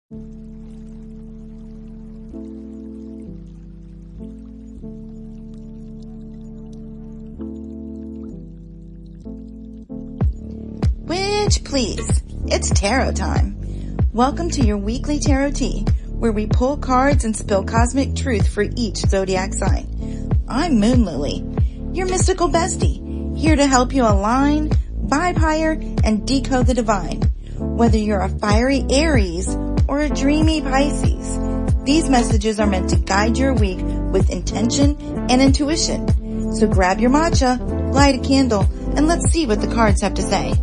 Which, please, it's tarot time. Welcome to your weekly tarot tea, where we pull cards and spill cosmic truth for each zodiac sign. I'm Moonlily, your mystical bestie, here to help you align, vibe higher, and decode the divine. Whether you're a fiery Aries or a dreamy Pisces, these messages are meant to guide your week with intention and intuition. So grab your matcha, light a candle, and let's see what the cards have to say.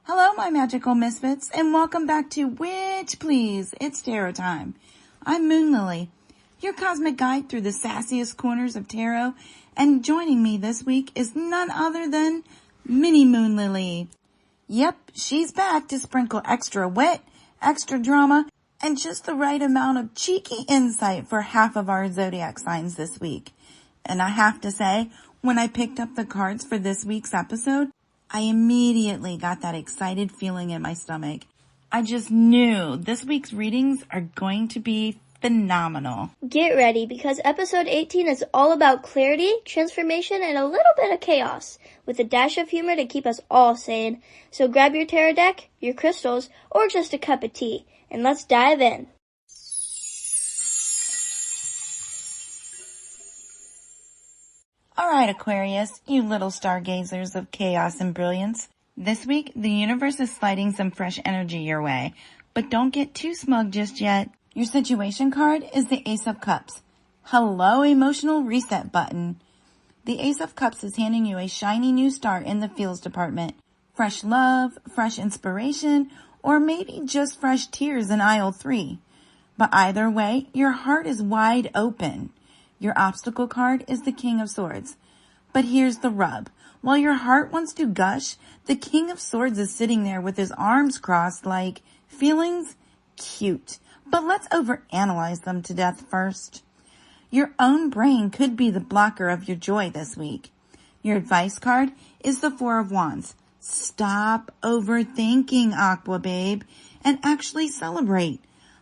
Hello, my magical misfits, and welcome back to Which Please, it's tarot time. I'm Moonlily, your cosmic guide through the sassiest corners of tarot, and joining me this week is none other than Mini Moonlily. Yep, she's back to sprinkle extra wit, extra drama, and just the right amount of cheeky insight for half of our zodiac signs this week. And I have to say, when I picked up the cards for this week's episode, I immediately got that excited feeling in my stomach. I just knew this week's readings are going to be phenomenal. Get ready, because episode 18 is all about clarity, transformation, and a little bit of chaos, with a dash of humor to keep us all sane. So grab your tarot deck, your crystals, or just a cup of tea, and let's dive in. Alright, Aquarius, you little stargazers of chaos and brilliance. This week, the universe is sliding some fresh energy your way, but don't get too smug just yet. Your situation card is the Ace of Cups. Hello, emotional reset button. The Ace of Cups is handing you a shiny new start in the feels department. Fresh love, fresh inspiration, or maybe just fresh tears in aisle 3. But either way, your heart is wide open. Your obstacle card is the King of Swords. But here's the rub. While your heart wants to gush, the King of Swords is sitting there with his arms crossed like, feelings? Cute. But let's overanalyze them to death first. Your own brain could be the blocker of your joy this week. Your advice card is the Four of Wands. Stop overthinking, Aqua Babe, and actually celebrate.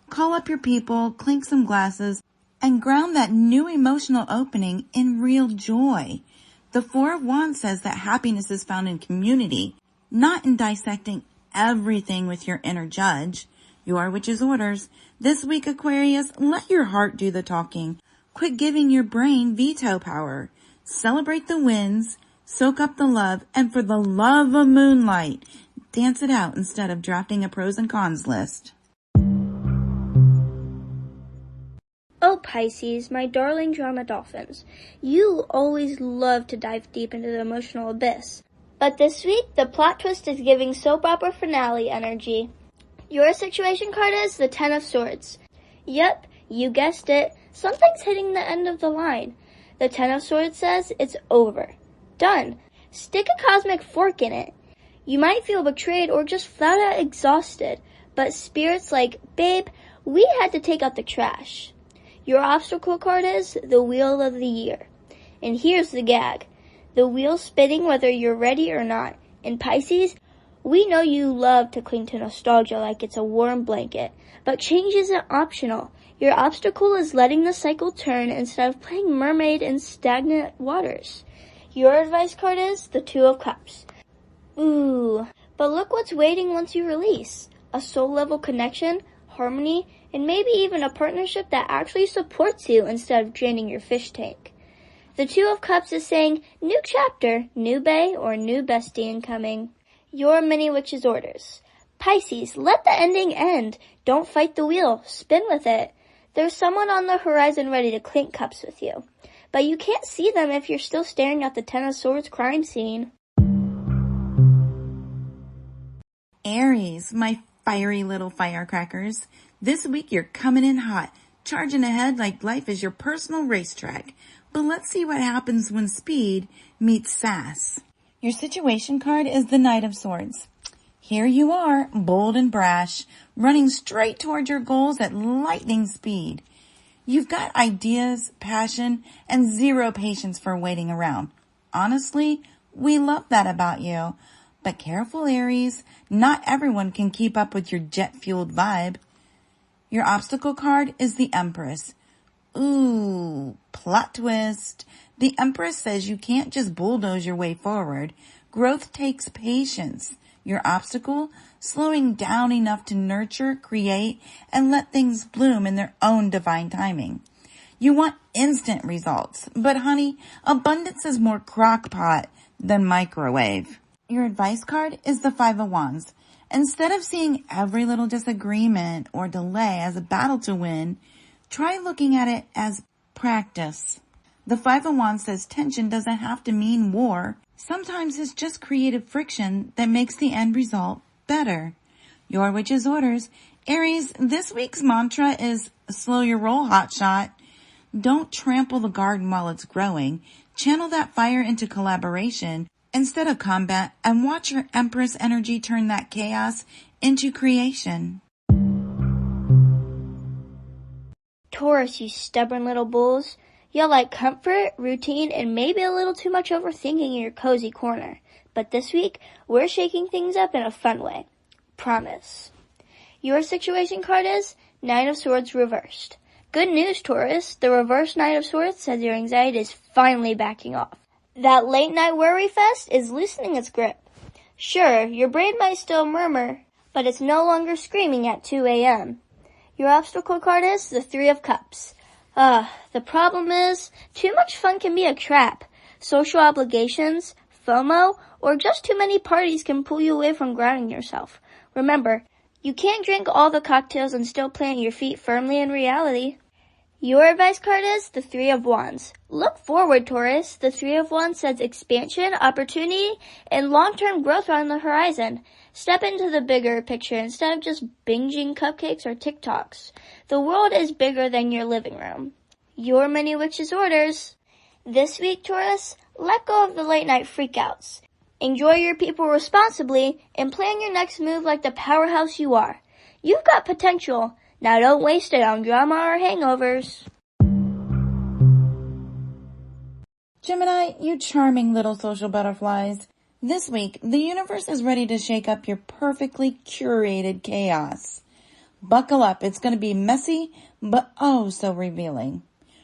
Call up your people, clink some glasses, and ground that new emotional opening in real joy. The Four of Wands says that happiness is found in community, not in dissecting everything with your inner judge. Your witch's orders. This week, Aquarius, let your heart do the talking. Quit giving your brain veto power. Celebrate the wins, soak up the love, and for the love of moonlight, dance it out instead of drafting a pros and cons list. Oh, Pisces, my darling drama dolphins, you always love to dive deep into the emotional abyss. But this week, the plot twist is giving soap opera finale energy. Your situation card is the Ten of Swords. Yep, you guessed it, something's hitting the end of the line. The Ten of Swords says it's over. Done. Stick a cosmic fork in it. You might feel betrayed or just flat out exhausted, but spirit's like, babe, we had to take out the trash. Your obstacle card is the Wheel of the Year. And here's the gag. The wheel's spinning whether you're ready or not. In Pisces, we know you love to cling to nostalgia like it's a warm blanket, but change isn't optional. Your obstacle is letting the cycle turn instead of playing mermaid in stagnant waters. Your advice card is the Two of Cups. Ooh, but look what's waiting once you release. A soul-level connection, harmony, and maybe even a partnership that actually supports you instead of draining your fish tank. The Two of Cups is saying, new chapter, new bae, or new bestie incoming. Your mini witch's orders. Pisces, let the ending end. Don't fight the wheel. Spin with it. There's someone on the horizon ready to clink cups with you. But you can't see them if you're still staring at the Ten of Swords crime scene. Aries, my fiery little firecrackers. This week you're coming in hot, charging ahead like life is your personal racetrack. But let's see what happens when speed meets sass. Your situation card is the Knight of Swords. Here you are, bold and brash, running straight toward your goals at lightning speed. You've got ideas, passion, and zero patience for waiting around. Honestly, we love that about you. But careful, Aries. Not everyone can keep up with your jet-fueled vibe. Your obstacle card is the Empress. Ooh, plot twist. The Empress says you can't just bulldoze your way forward. Growth takes patience. Your obstacle, slowing down enough to nurture, create, and let things bloom in their own divine timing. You want instant results, but honey, abundance is more crock pot than microwave. Your advice card is the Five of Wands. Instead of seeing every little disagreement or delay as a battle to win, try looking at it as practice. The Five of Wands says tension doesn't have to mean war. Sometimes it's just creative friction that makes the end result better. Your witch's orders. Aries, this week's mantra is slow your roll, hotshot. Don't trample the garden while it's growing. Channel that fire into collaboration instead of combat, and watch your Empress energy turn that chaos into creation. Taurus, you stubborn little bulls. You'll like comfort, routine, and maybe a little too much overthinking in your cozy corner. But this week, we're shaking things up in a fun way. Promise. Your situation card is Nine of Swords reversed. Good news, Taurus. The reverse Knight of Swords says your anxiety is finally backing off. That late night worry fest is loosening its grip. Sure, your brain might still murmur, but it's no longer screaming at 2 a.m. Your obstacle card is the Three of Cups. The problem is, too much fun can be a trap. Social obligations, FOMO, or just too many parties can pull you away from grounding yourself. Remember, you can't drink all the cocktails and still plant your feet firmly in reality. Your advice card is the Three of Wands. Look forward, Taurus. The Three of Wands says expansion, opportunity, and long-term growth are on the horizon. Step into the bigger picture instead of just binging cupcakes or TikToks. The world is bigger than your living room. Your mini witch's orders. This week, Taurus, let go of the late night freakouts. Enjoy your people responsibly and plan your next move like the powerhouse you are. You've got potential. Now don't waste it on drama or hangovers. Gemini, you charming little social butterflies. This week, the universe is ready to shake up your perfectly curated chaos. Buckle up. It's going to be messy, but oh so revealing.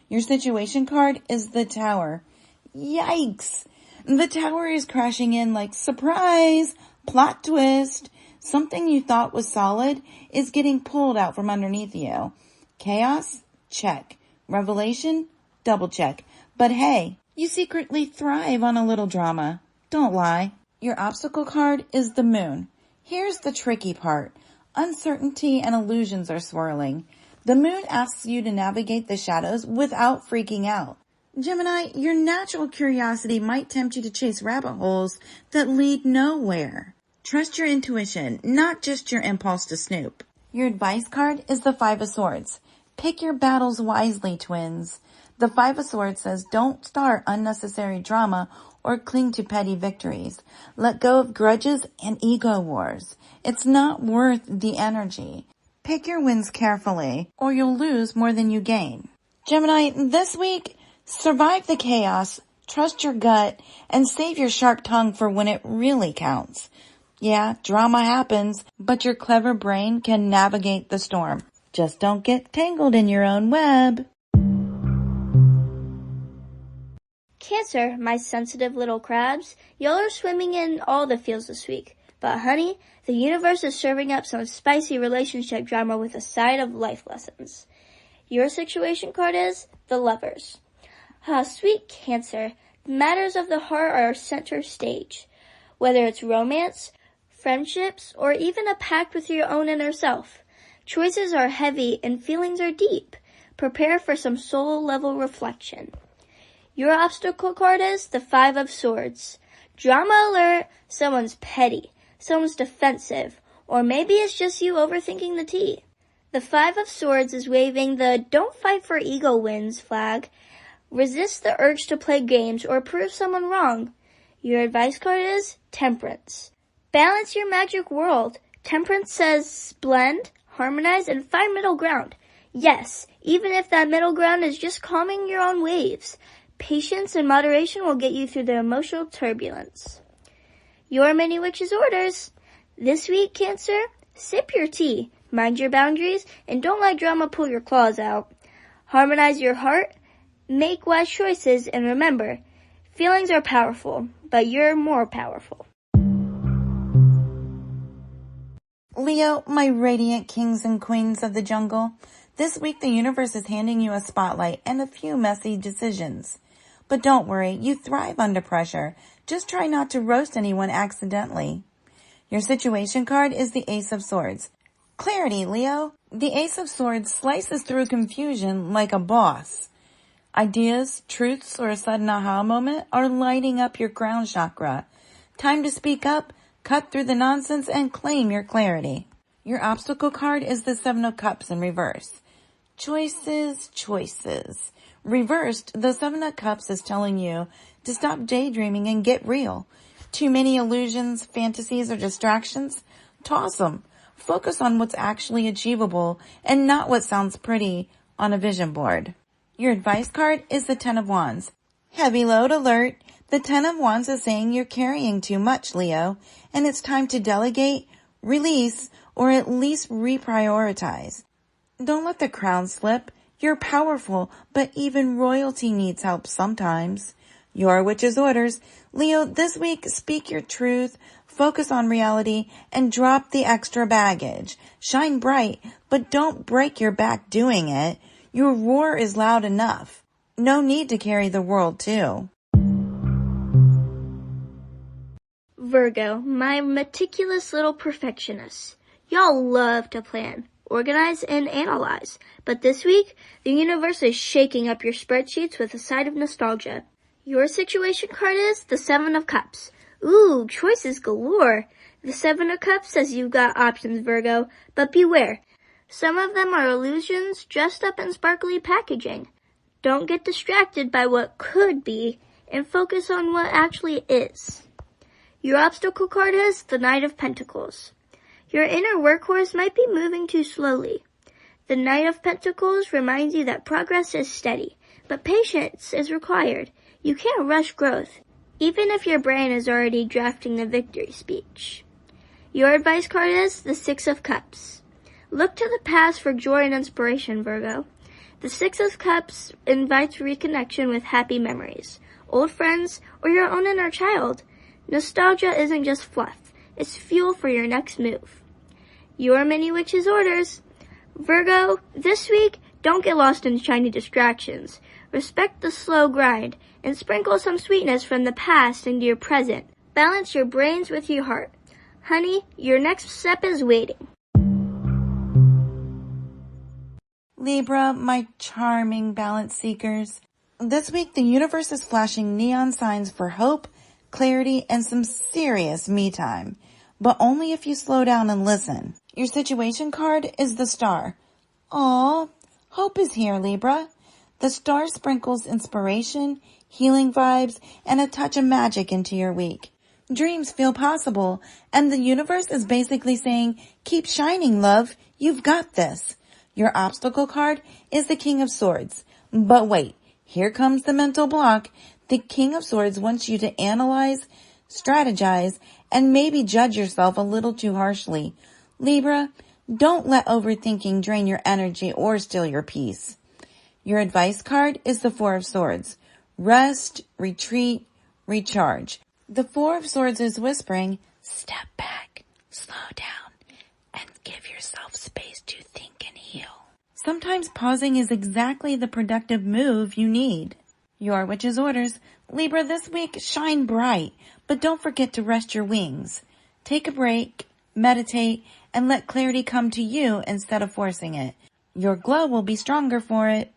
Your situation card is the Tower. Yikes! The Tower is crashing in like surprise, plot twist. Something you thought was solid is getting pulled out from underneath you. Chaos? Check. Revelation? Double check. But hey, you secretly thrive on a little drama. Don't lie. Your obstacle card is the Moon. Here's the tricky part. Uncertainty and illusions are swirling. The Moon asks you to navigate the shadows without freaking out. Gemini, your natural curiosity might tempt you to chase rabbit holes that lead nowhere. Trust your intuition, not just your impulse to snoop. Your advice card is the Five of Swords. Pick your battles wisely, twins. The Five of Swords says don't start unnecessary drama or cling to petty victories. Let go of grudges and ego wars. It's not worth the energy. Pick your wins carefully, or you'll lose more than you gain. Gemini, this week, survive the chaos, trust your gut, and save your sharp tongue for when it really counts. Yeah, drama happens, but your clever brain can navigate the storm. Just don't get tangled in your own web. Cancer, my sensitive little crabs, y'all are swimming in all the feels this week. But honey, the universe is serving up some spicy relationship drama with a side of life lessons. Your situation card is the Lovers. Sweet Cancer, the matters of the heart are center stage. Whether it's romance, friendships, or even a pact with your own inner self. Choices are heavy and feelings are deep. Prepare for some soul-level reflection. Your obstacle card is the Five of Swords. Drama alert, someone's petty, someone's defensive, or maybe it's just you overthinking the tea. The Five of Swords is waving the don't fight for ego wins flag. Resist the urge to play games or prove someone wrong. Your advice card is Temperance. Balance your magic world. Temperance says blend, harmonize, and find middle ground. Yes, even if that middle ground is just calming your own waves. Patience and moderation will get you through the emotional turbulence. Your mini witch's orders. This week, Cancer, sip your tea, mind your boundaries, and don't let drama pull your claws out. Harmonize your heart, make wise choices, and remember, feelings are powerful, but you're more powerful. Leo, my radiant kings and queens of the jungle, this week the universe is handing you a spotlight and a few messy decisions. But don't worry, you thrive under pressure. Just try not to roast anyone accidentally. Your situation card is the Ace of Swords. Clarity, Leo. The Ace of Swords slices through confusion like a boss. Ideas, truths, or a sudden aha moment are lighting up your crown chakra. Time to speak up, cut through the nonsense, and claim your clarity. Your obstacle card is the Seven of Cups in reverse. Choices, choices. Reversed, the Seven of Cups is telling you to stop daydreaming and get real. Too many illusions, fantasies, or distractions? Toss them. Focus on what's actually achievable and not what sounds pretty on a vision board. Your advice card is the Ten of Wands. Heavy load alert. The Ten of Wands is saying you're carrying too much, Leo, and it's time to delegate, release, or at least reprioritize. Don't let the crown slip. You're powerful, but even royalty needs help sometimes. Your witch's orders. Leo, this week, speak your truth, focus on reality, and drop the extra baggage. Shine bright, but don't break your back doing it. Your roar is loud enough. No need to carry the world, too. Virgo, my meticulous little perfectionist. Y'all love to plan, organize, and analyze. But this week, the universe is shaking up your spreadsheets with a side of nostalgia. Your situation card is the Seven of Cups. Ooh, choices galore. The Seven of Cups says you've got options, Virgo, but beware. Some of them are illusions dressed up in sparkly packaging. Don't get distracted by what could be and focus on what actually is. Your obstacle card is the Knight of Pentacles. Your inner workhorse might be moving too slowly. The Knight of Pentacles reminds you that progress is steady, but patience is required. You can't rush growth, even if your brain is already drafting the victory speech. Your advice card is the Six of Cups. Look to the past for joy and inspiration, Virgo. The Six of Cups invites reconnection with happy memories, old friends, or your own inner child. Nostalgia isn't just fluff. It's fuel for your next move. Your mini witch's orders. Virgo, this week, don't get lost in shiny distractions. Respect the slow grind and sprinkle some sweetness from the past into your present. Balance your brains with your heart. Honey, your next step is waiting. Libra, my charming balance seekers. This week, the universe is flashing neon signs for hope, clarity, and some serious me time. But only if you slow down and listen. Your situation card is the Star. Aww, hope is here, Libra. The Star sprinkles inspiration, healing vibes, and a touch of magic into your week. Dreams feel possible, and the universe is basically saying, keep shining, love. You've got this. Your obstacle card is the King of Swords. But wait, here comes the mental block. The King of Swords wants you to analyze, strategize, and maybe judge yourself a little too harshly. Libra, don't let overthinking drain your energy or steal your peace. Your advice card is the Four of Swords. Rest, retreat, recharge. The Four of Swords is whispering, step back, slow down, and give yourself space to think and heal. Sometimes pausing is exactly the productive move you need. Your witch's orders. Libra, this week, shine bright, but don't forget to rest your wings. Take a break, meditate, and let clarity come to you instead of forcing it. Your glow will be stronger for it.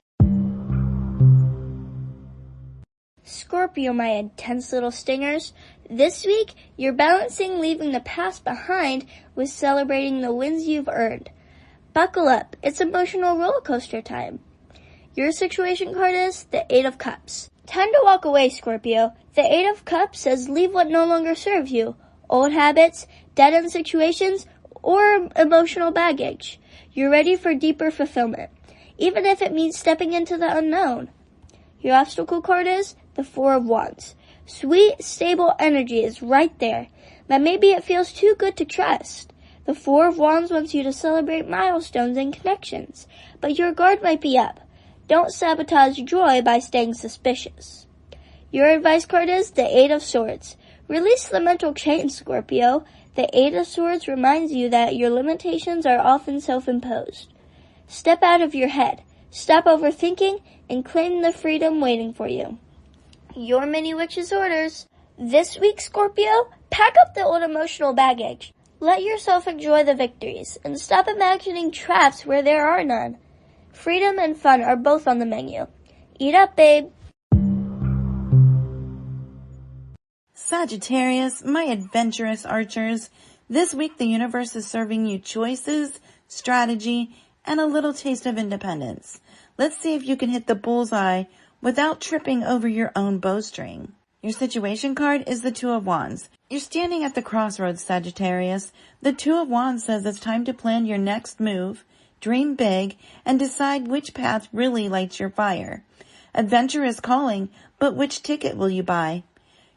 Scorpio, my intense little stingers. This week, you're balancing leaving the past behind with celebrating the wins you've earned. Buckle up. It's emotional roller coaster time. Your situation card is the Eight of Cups. Time to walk away, Scorpio. The Eight of Cups says leave what no longer serves you. Old habits, dead-end situations, or emotional baggage. You're ready for deeper fulfillment, even if it means stepping into the unknown. Your obstacle card is the Four of Wands. Sweet, stable energy is right there, but maybe it feels too good to trust. The Four of Wands wants you to celebrate milestones and connections, but your guard might be up. Don't sabotage joy by staying suspicious. Your advice card is the Eight of Swords. Release the mental chain, Scorpio. The Eight of Swords reminds you that your limitations are often self-imposed. Step out of your head. Stop overthinking and claim the freedom waiting for you. Your mini witch's orders. This week, Scorpio, pack up the old emotional baggage. Let yourself enjoy the victories and stop imagining traps where there are none. Freedom and fun are both on the menu. Eat up, babe. Sagittarius, my adventurous archers, this week the universe is serving you choices, strategy, and a little taste of independence. Let's see if you can hit the bullseye without tripping over your own bowstring. Your situation card is the Two of Wands. You're standing at the crossroads, Sagittarius. The Two of Wands says it's time to plan your next move, dream big, and decide which path really lights your fire. Adventure is calling, but which ticket will you buy?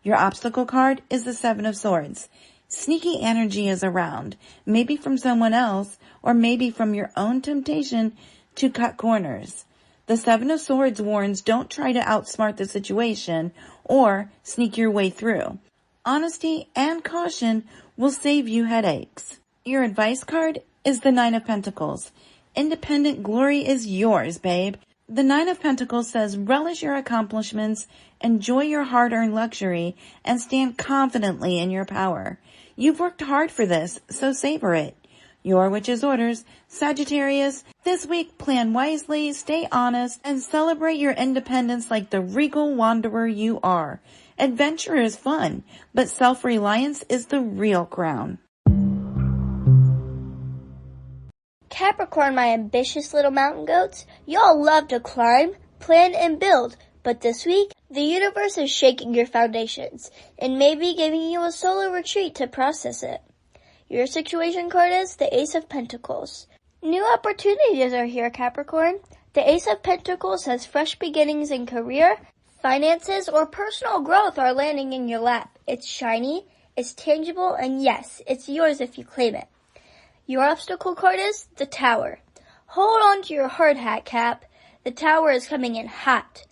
Your obstacle card is the Seven of Swords. Sneaky energy is around, maybe from someone else, or maybe from your own temptation to cut corners. The Seven of Swords warns don't try to outsmart the situation or sneak your way through. Honesty and caution will save you headaches. Your advice card is the Nine of Pentacles. Independent glory is yours, babe. The Nine of Pentacles says relish your accomplishments, enjoy your hard-earned luxury, and stand confidently in your power. You've worked hard for this, so savor it. Your witch's orders, Sagittarius, this week plan wisely, stay honest, and celebrate your independence like the regal wanderer you are. Adventure is fun, but self-reliance is the real crown. Capricorn, my ambitious little mountain goats, y'all love to climb, plan, and build, but this week, the universe is shaking your foundations and maybe giving you a solo retreat to process it. Your situation card is the Ace of Pentacles. New opportunities are here, Capricorn. The Ace of Pentacles says fresh beginnings in career, finances, or personal growth are landing in your lap. It's shiny, it's tangible, and yes, it's yours if you claim it. Your obstacle card is the Tower. Hold on to your hard hat, Cap. The Tower is coming in hot,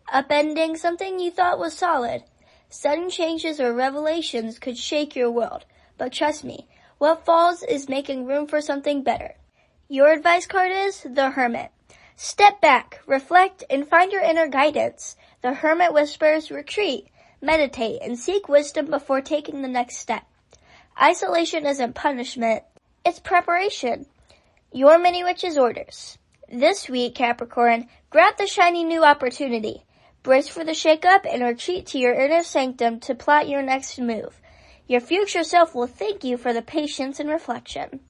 upending something you thought was solid. Sudden changes or revelations could shake your world, but trust me, what falls is making room for something better. Your advice card is the Hermit. Step back, reflect, and find your inner guidance. The Hermit whispers, retreat, meditate, and seek wisdom before taking the next step. Isolation isn't punishment, it's preparation. Your mini witch's orders. This week, Capricorn, grab the shiny new opportunity. Brace for the shakeup and retreat to your inner sanctum to plot your next move. Your future self will thank you for the patience and reflection.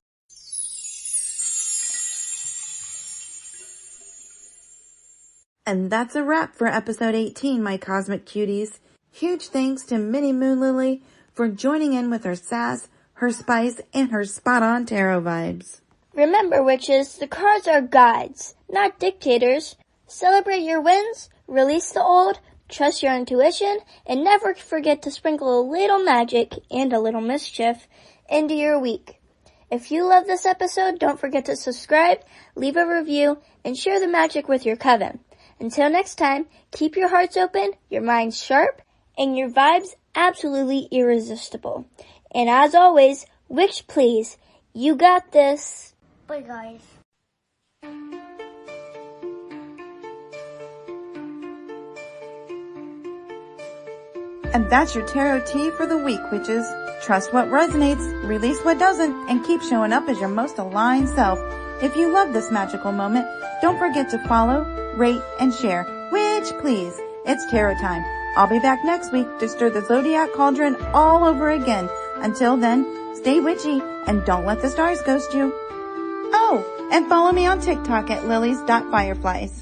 And that's a wrap for episode 18, my cosmic cuties. Huge thanks to Mini Moonlily for joining in with her sass, her spice, and her spot-on tarot vibes. Remember, witches, the cards are guides, not dictators. Celebrate your wins, release the old, trust your intuition, and never forget to sprinkle a little magic and a little mischief into your week. If you love this episode, don't forget to subscribe, leave a review, and share the magic with your coven. Until next time, keep your hearts open, your minds sharp, and your vibes absolutely irresistible. And as always, witch please, you got this. Bye guys. And that's your tarot tea for the week, witches. Trust what resonates, release what doesn't, and keep showing up as your most aligned self. If you love this magical moment, don't forget to follow, rate, and share. Witch please. It's tarot time. I'll be back next week to stir the zodiac cauldron all over again. Until then, stay witchy and don't let the stars ghost you. Oh, and follow me on TikTok at lilies.fireflies.